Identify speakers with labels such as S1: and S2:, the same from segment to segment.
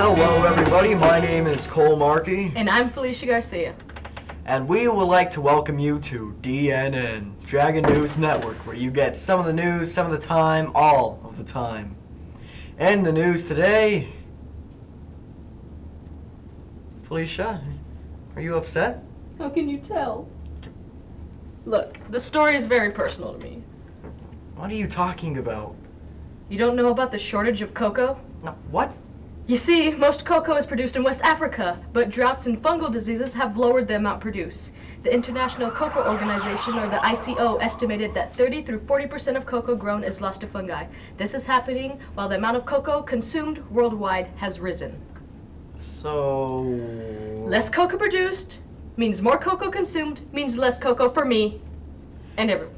S1: Hello everybody, my name is Cole Markey.
S2: And I'm Felicia Garcia.
S1: And we would like to welcome you to DNN, Dragon News Network, where you get some of the news, some of the time, all of the time. And the news today... Felicia, are you upset?
S2: How can you tell? Look, the story is very personal to me.
S1: What are you talking about?
S2: You don't know about the shortage of cocoa?
S1: No, what?
S2: You see, most cocoa is produced in West Africa, but droughts and fungal diseases have lowered the amount produced. The International Cocoa Organization, or the ICO, estimated that 30 through 40% of cocoa grown is lost to fungi. This is happening while the amount of cocoa consumed worldwide has risen.
S1: So...
S2: Less cocoa produced means more cocoa consumed, means less cocoa for me and everyone.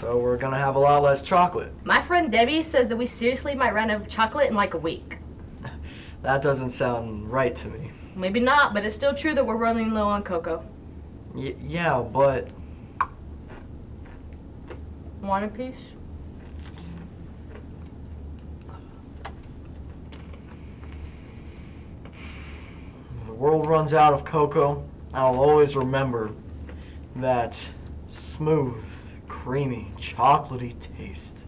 S1: So we're gonna have a lot less chocolate.
S2: My friend Debbie says that we seriously might run out of chocolate in like a week.
S1: That doesn't sound right to me.
S2: Maybe not, but it's still true that we're running low on cocoa.
S1: Yeah, but...
S2: Want a piece?
S1: If the world runs out of cocoa, I'll always remember that smooth, creamy, chocolatey taste.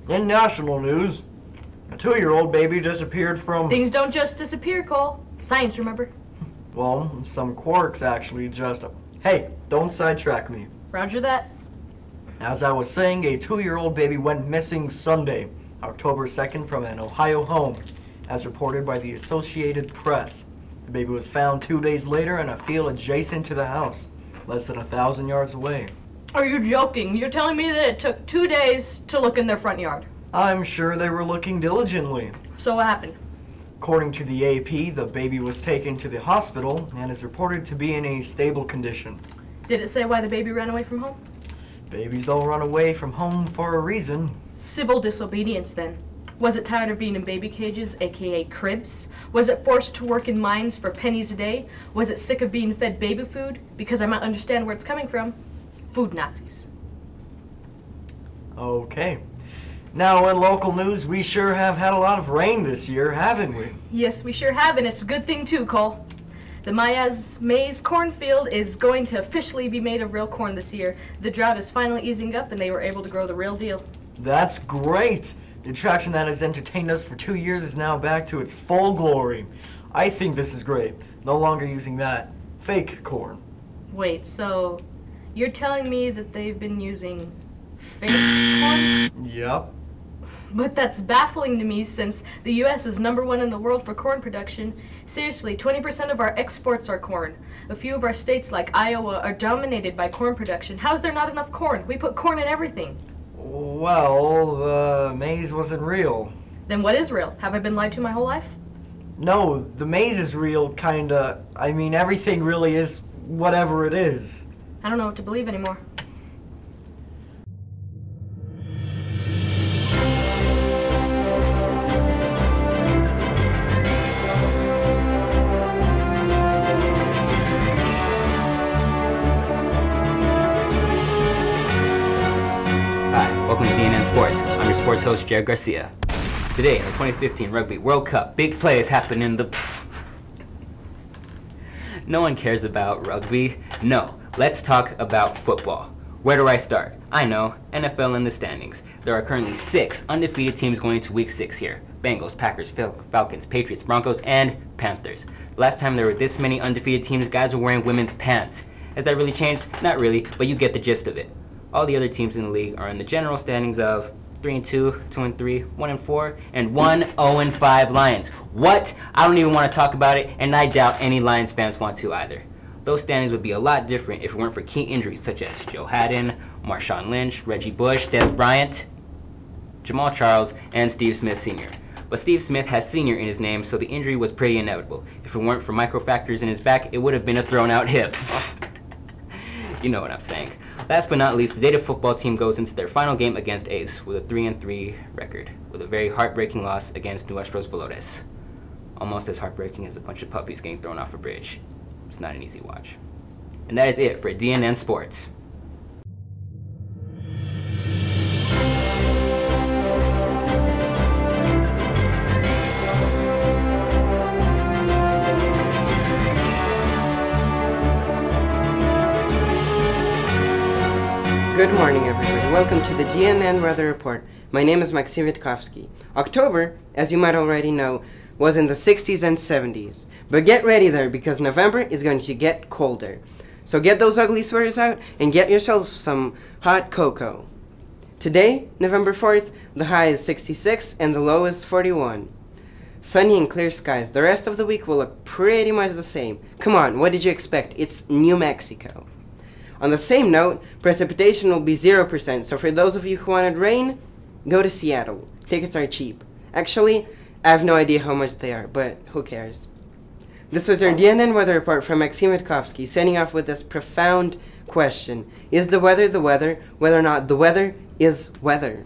S1: In national news, a 2-year-old baby disappeared from...
S2: Things don't just disappear, Cole. Science, remember?
S1: Well, some quarks actually just... Hey, don't sidetrack me.
S2: Roger that.
S1: As I was saying, a 2-year-old baby went missing Sunday, October 2nd, from an Ohio home, as reported by the Associated Press. The baby was found 2 days later in a field adjacent to the house, less than 1,000 yards away.
S2: Are you joking? You're telling me that it took 2 days to look in their front yard?
S1: I'm sure they were looking diligently.
S2: So what happened?
S1: According to the AP, the baby was taken to the hospital and is reported to be in a stable condition.
S2: Did it say why the baby ran away from home?
S1: Babies don't run away from home for a reason.
S2: Civil disobedience, then. Was it tired of being in baby cages, aka cribs? Was it forced to work in mines for pennies a day? Was it sick of being fed baby food? Because I might understand where it's coming from. Food Nazis.
S1: Okay. Now, in local news, we sure have had a lot of rain this year, haven't we?
S2: Yes, we sure have, and it's a good thing too, Cole. The maize cornfield is going to officially be made of real corn this year. The drought is finally easing up, and they were able to grow the real deal.
S1: That's great! The attraction that has entertained us for 2 years is now back to its full glory. I think this is great. No longer using that fake corn.
S2: Wait, so you're telling me that they've been using fake corn?
S1: Yep.
S2: But that's baffling to me since the U.S. is #1 in the world for corn production. Seriously, 20% of our exports are corn. A few of our states like Iowa are dominated by corn production. How is there not enough corn? We put corn in everything.
S1: Well, the maize wasn't real.
S2: Then what is real? Have I been lied to my whole life?
S1: No, the maize is real, kinda. I mean, everything really is whatever it is.
S2: I don't know what to believe anymore.
S3: Welcome to DNN Sports. I'm your sports host, Jared Garcia. Today, in the 2015 Rugby World Cup, big plays happen in the... No one cares about rugby. No, let's talk about football. Where do I start? I know, NFL in the standings. There are currently 6 undefeated teams going into Week 6 here. Bengals, Packers, Falcons, Patriots, Broncos, and Panthers. Last time there were this many undefeated teams, guys were wearing women's pants. Has that really changed? Not really, but you get the gist of it. All the other teams in the league are in the general standings of 3-2, 2-3, 1-4, and 1-0-5 Lions. What? I don't even want to talk about it, and I doubt any Lions fans want to either. Those standings would be a lot different if it weren't for key injuries such as Joe Haddon, Marshawn Lynch, Reggie Bush, Des Bryant, Jamal Charles, and Steve Smith Sr. But Steve Smith has senior in his name, so the injury was pretty inevitable. If it weren't for microfractures in his back, it would have been a thrown-out hip. You know what I'm saying. Last but not least, the Data football team goes into their final game against Ace with a 3-3 record, with a very heartbreaking loss against Nuestros Valores. Almost as heartbreaking as a bunch of puppies getting thrown off a bridge. It's not an easy watch. And that is it for DNN Sports.
S4: Good morning, everybody. Welcome to the DNN Weather Report. My name is Maxim Witkowski. October, as you might already know, was in the 60s and 70s. But get ready there, because November is going to get colder. So get those ugly sweaters out and get yourself some hot cocoa. Today, November 4th, the high is 66 and the low is 41. Sunny and clear skies. The rest of the week will look pretty much the same. Come on, what did you expect? It's New Mexico. On the same note, precipitation will be 0%, so for those of you who wanted rain, go to Seattle. Tickets are cheap. Actually, I have no idea how much they are, but who cares? This was your DNN weather report from Maxim Witkowski, signing off with this profound question. Is the weather whether or not the weather is weather?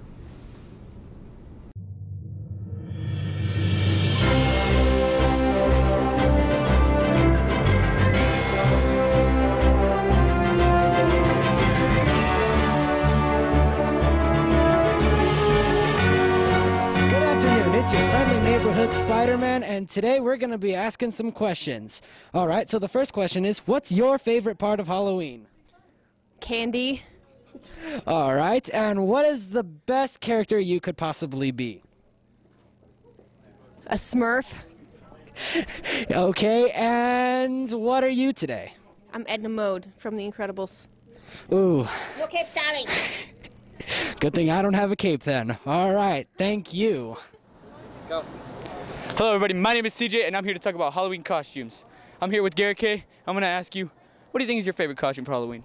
S5: It's your friendly neighborhood Spider-Man, and today we're going to be asking some questions. All right, so the first question is, what's your favorite part of Halloween?
S6: Candy.
S5: All right, and what is the best character you could possibly be?
S6: A Smurf.
S5: Okay, and what are you today?
S6: I'm Edna Mode from The Incredibles.
S5: Ooh.
S6: Your cape's darling.
S5: Good thing I don't have a cape then. All right, thank you.
S7: Go. Hello everybody, my name is CJ and I'm here to talk about Halloween costumes. I'm here with Garrett K. I'm going to ask you, what do you think is your favorite costume for Halloween?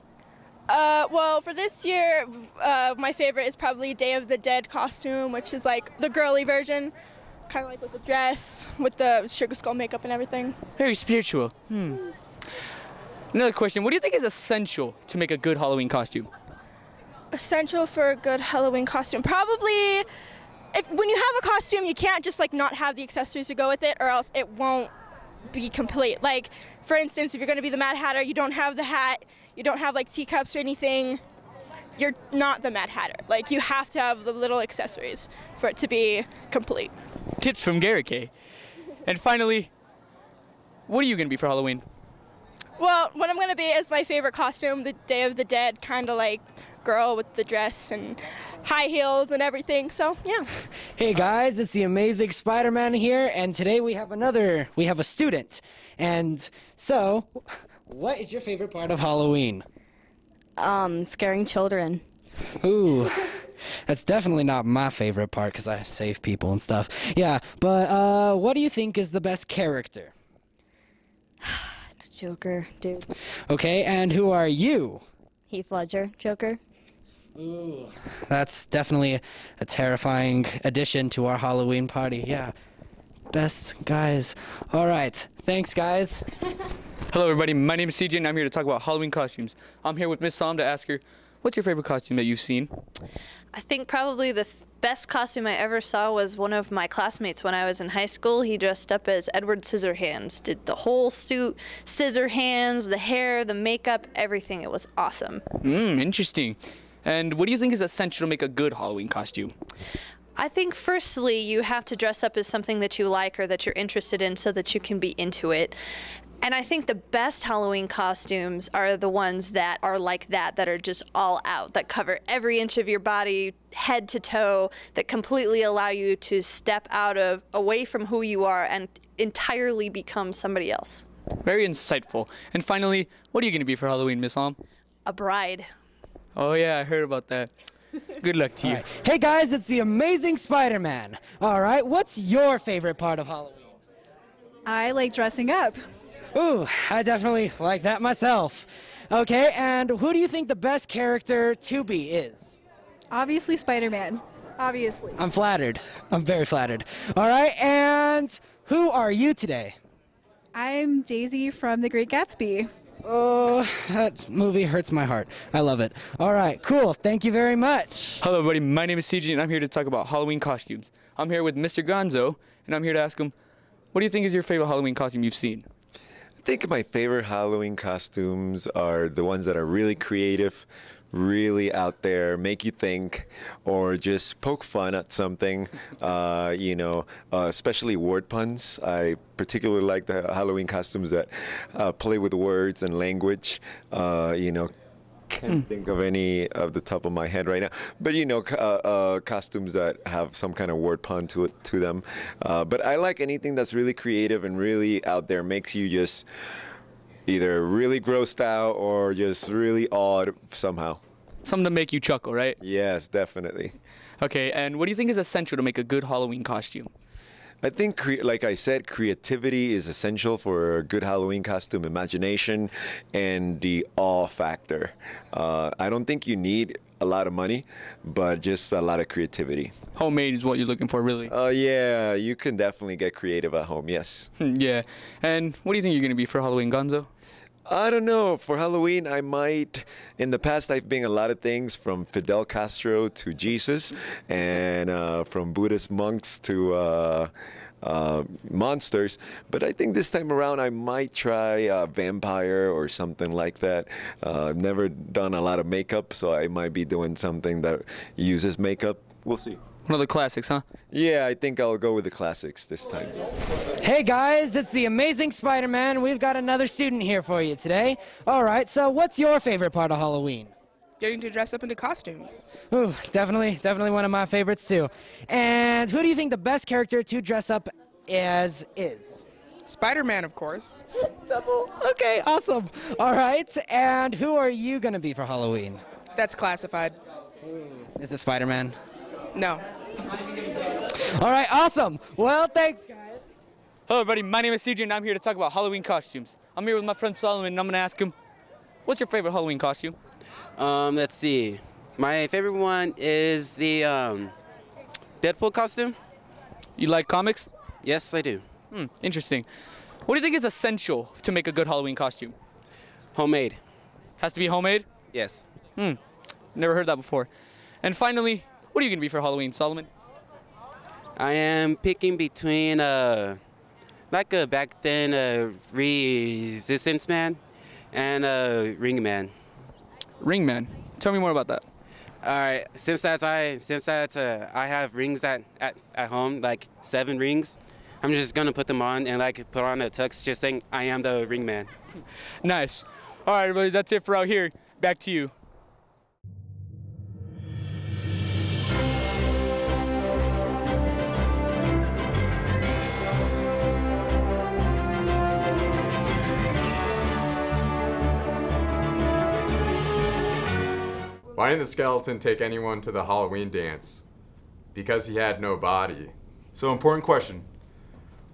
S8: Well, for this year, my favorite is probably Day of the Dead costume, which is like the girly version, kind of like with the dress, with the sugar skull makeup and everything.
S7: Very spiritual. Another question, what do you think is essential to make a good Halloween costume?
S8: Essential for a good Halloween costume? Probably, when you have a costume, you can't just like not have the accessories to go with it, or else it won't be complete. Like, for instance, if you're going to be the Mad Hatter, you don't have the hat, you don't have like teacups or anything, you're not the Mad Hatter. Like, you have to have the little accessories for it to be complete.
S7: Tips from Garrett K. And finally, what are you going to be for Halloween?
S8: Well, what I'm going to be is my favorite costume, the Day of the Dead, kind of like girl with the dress and high heels and everything, so yeah.
S5: Hey guys, it's the amazing Spider-Man here, and today we have a student. And so, what is your favorite part of Halloween?
S6: Scaring children.
S5: Ooh, that's definitely not my favorite part because I save people and stuff. Yeah, but what do you think is the best character?
S6: It's Joker, dude.
S5: Okay, and who are you?
S6: Heath Ledger, Joker.
S5: Ooh, that's definitely a terrifying addition to our Halloween party. Yeah, best guys. All right, thanks guys.
S7: Hello everybody, my name is CJ and I'm here to talk about Halloween costumes. I'm here with Miss Sam to ask her, what's your favorite costume that you've seen?
S9: I think probably the best costume I ever saw was one of my classmates when I was in high school. He dressed up as Edward Scissorhands, did the whole suit, scissor hands, the hair, the makeup, everything. It was awesome.
S7: Interesting. And what do you think is essential to make a good Halloween costume?
S9: I think firstly you have to dress up as something that you like or that you're interested in so that you can be into it. And I think the best Halloween costumes are the ones that are like that are just all out, that cover every inch of your body, head to toe, that completely allow you to step away from who you are and entirely become somebody else.
S7: Very insightful. And finally, what are you going to be for Halloween, Miss Sam?
S9: A bride.
S7: Oh yeah, I heard about that. Good luck to you.
S5: Right. Hey guys, it's the amazing Spider-Man. All right, what's your favorite part of Halloween?
S10: I like dressing up.
S5: Ooh, I definitely like that myself. Okay, and who do you think the best character to be is?
S10: Obviously Spider-Man. Obviously.
S5: I'm flattered. I'm very flattered. All right, and who are you today?
S10: I'm Daisy from The Great Gatsby.
S5: Oh, that movie hurts my heart. I love it. All right, cool. Thank you very much.
S7: Hello everybody, my name is CJ and I'm here to talk about Halloween costumes. I'm here with Mr. Gonzo and I'm here to ask him, What do you think is your favorite Halloween costume you've seen?
S11: I think my favorite Halloween costumes are the ones that are really creative, really out there, make you think, or just poke fun at something. Especially word puns. I particularly like the Halloween costumes that play with words and language. Can't think of any of the top of my head right now, but costumes that have some kind of word pun to them. But I like anything that's really creative and really out there, makes you just either really grossed out or just really awed somehow.
S7: Something to make you chuckle, right?
S11: Yes, definitely.
S7: Okay, and what do you think is essential to make a good Halloween costume?
S11: I think, like I said, creativity is essential for a good Halloween costume, imagination, and the awe factor. I don't think you need a lot of money, but just a lot of creativity.
S7: Homemade is what you're looking for, really?
S11: Yeah, you can definitely get creative at home, yes.
S7: Yeah, and what do you think you're going to be for Halloween, Gonzo?
S11: I don't know. For Halloween, I might. In the past, I've been a lot of things, from Fidel Castro to Jesus, and from Buddhist monks to monsters. But I think this time around, I might try a vampire or something like that. I've never done a lot of makeup, so I might be doing something that uses makeup. We'll see.
S7: One of the classics, huh?
S11: Yeah, I think I'll go with the classics this time.
S12: Hey guys, it's the Amazing Spider-Man. We've got another student here for you today. All right, so what's your favorite part of Halloween?
S13: Getting to dress up into costumes.
S12: Ooh, definitely one of my favorites too. And who do you think the best character to dress up as is?
S13: Spider-Man, of course.
S12: Double. Okay, awesome. All right, and who are you gonna be for Halloween?
S13: That's classified.
S12: Is it Spider-Man?
S13: No.
S12: All right, awesome. Well, thanks, guys.
S7: Hello, everybody. My name is CJ, and I'm here to talk about Halloween costumes. I'm here with my friend Solomon, and I'm going to ask him, what's your favorite Halloween costume?
S14: Let's see. My favorite one is the Deadpool costume.
S7: You like comics?
S14: Yes, I do.
S7: Interesting. What do you think is essential to make a good Halloween costume?
S14: Homemade.
S7: Has to be homemade?
S14: Yes.
S7: Never heard that before. And finally, what are you going to be for Halloween, Solomon?
S14: I am picking between like a back then Resistance Man and a Ring Man.
S7: Ring Man. Tell me more about that.
S14: All right. Since I have rings at home, like 7 rings, I'm just gonna put them on and like put on a tux, just saying I am the Ring Man.
S7: Nice. All right, everybody. That's it for out here. Back to you.
S15: Why didn't the skeleton take anyone to the Halloween dance? Because he had no body. So, important question.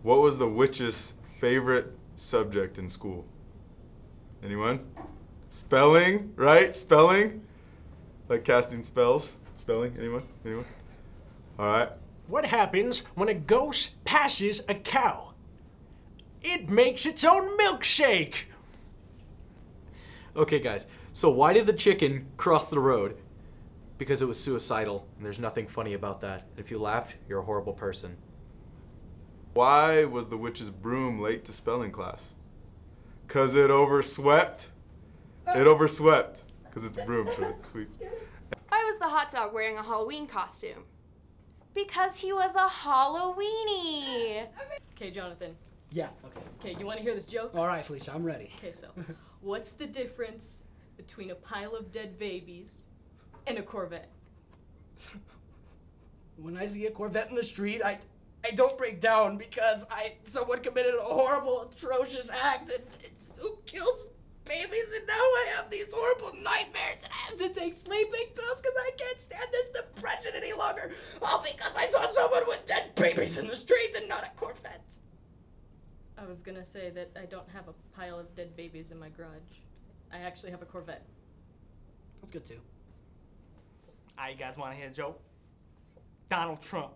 S15: What was the witch's favorite subject in school? Anyone? Spelling, right? Spelling? Like casting spells? Spelling? Anyone? Anyone? All right.
S16: What happens when a ghost passes a cow? It makes its own milkshake!
S1: Okay, guys, so why did the chicken cross the road? Because it was suicidal, and there's nothing funny about that. If you laughed, you're a horrible person.
S15: Why was the witch's broom late to spelling class? 'Cause it overswept. It overswept. 'Cause it's a broom, so it sweeps.
S17: Why was the hot dog wearing a Halloween costume? Because he was a Halloweenie.
S2: Okay, Jonathan.
S18: Yeah, okay.
S2: Okay, you want to hear this joke?
S18: All right, Felicia, I'm ready.
S2: Okay, so what's the difference between a pile of dead babies and a Corvette?
S18: When I see a Corvette in the street, I don't break down because someone committed a horrible, atrocious act and who kills babies, and now I have these horrible nightmares and I have to take sleeping pills because I can't stand this depression any longer. All because I saw someone with dead babies in the street and not a Corvette.
S2: I was gonna say that I don't have a pile of dead babies in my garage. I actually have a Corvette.
S18: That's good too.
S16: You guys want to hear a joke? Donald Trump.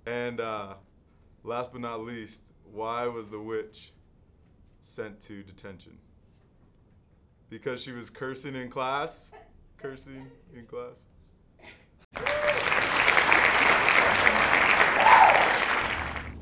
S15: And last but not least, why was the witch sent to detention? Because she was cursing in class? Cursing in class?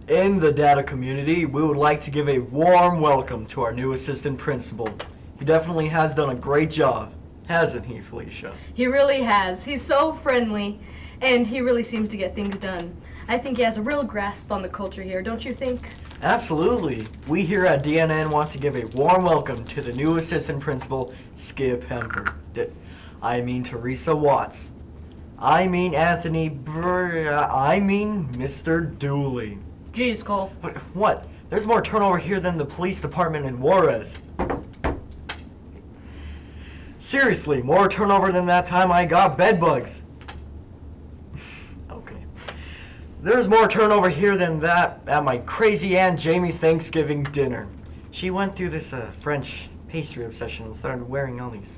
S1: In the data community, we would like to give a warm welcome to our new assistant principal. He definitely has done a great job, hasn't he, Felicia?
S2: He really has. He's so friendly, and he really seems to get things done. I think he has a real grasp on the culture here, don't you think?
S1: Absolutely. We here at DNN want to give a warm welcome to the new assistant principal, Skip Hemper. I mean Teresa Watts. I mean I mean Mr. Dooley.
S2: Jeez, Cole.
S1: But what? There's more turnover here than the police department in Juarez. Seriously, more turnover than that time I got bed bugs. Okay. There's more turnover here than that at my crazy Aunt Jamie's Thanksgiving dinner. She went through this French pastry obsession and started wearing all these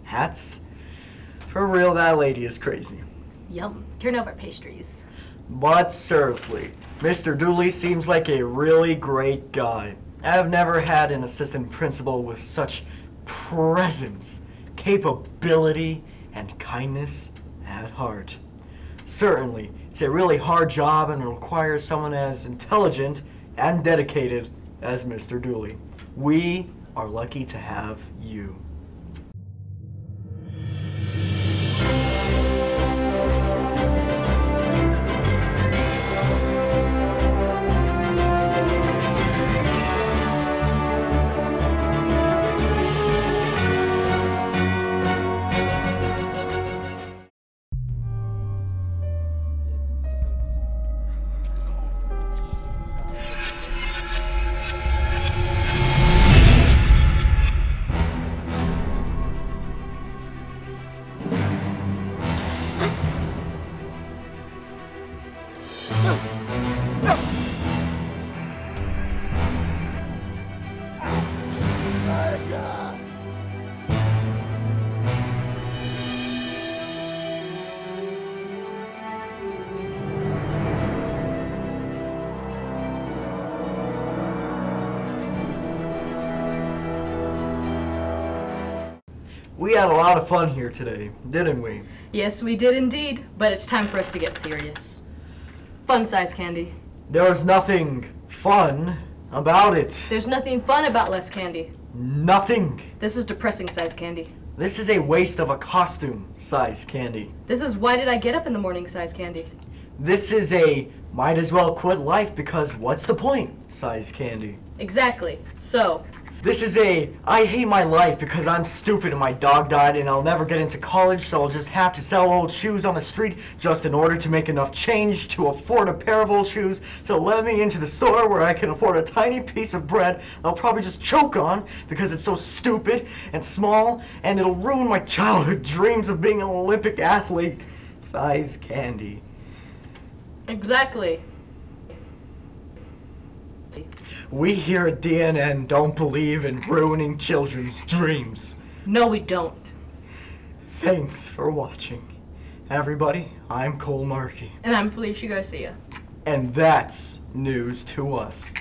S1: hats. For real, that lady is crazy.
S2: Yum. Turnover pastries.
S1: But seriously, Mr. Dooley seems like a really great guy. I've never had an assistant principal with such presence, capability, and kindness at heart. Certainly, it's a really hard job and requires someone as intelligent and dedicated as Mr. Dooley. We are lucky to have you. We had a lot of fun here today, didn't we?
S2: Yes, we did indeed, but it's time for us to get serious. Fun size candy.
S1: There was nothing fun about it.
S2: There's nothing fun about less candy.
S1: Nothing.
S2: This is depressing size candy.
S1: This is a waste of a costume size candy.
S2: This is why did I get up in the morning size candy.
S1: This is a might as well quit life because what's the point size candy.
S2: Exactly. So,
S1: this is a I hate my life because I'm stupid and my dog died and I'll never get into college, so I'll just have to sell old shoes on the street just in order to make enough change to afford a pair of old shoes. So let me into the store where I can afford a tiny piece of bread I'll probably just choke on because it's so stupid and small and it'll ruin my childhood dreams of being an Olympic athlete. Size candy.
S2: Exactly.
S1: We here at DNN don't believe in ruining children's dreams.
S2: No, we don't.
S1: Thanks for watching. Everybody, I'm Cole Markey.
S2: And I'm Felicia Garcia.
S1: And that's news to us.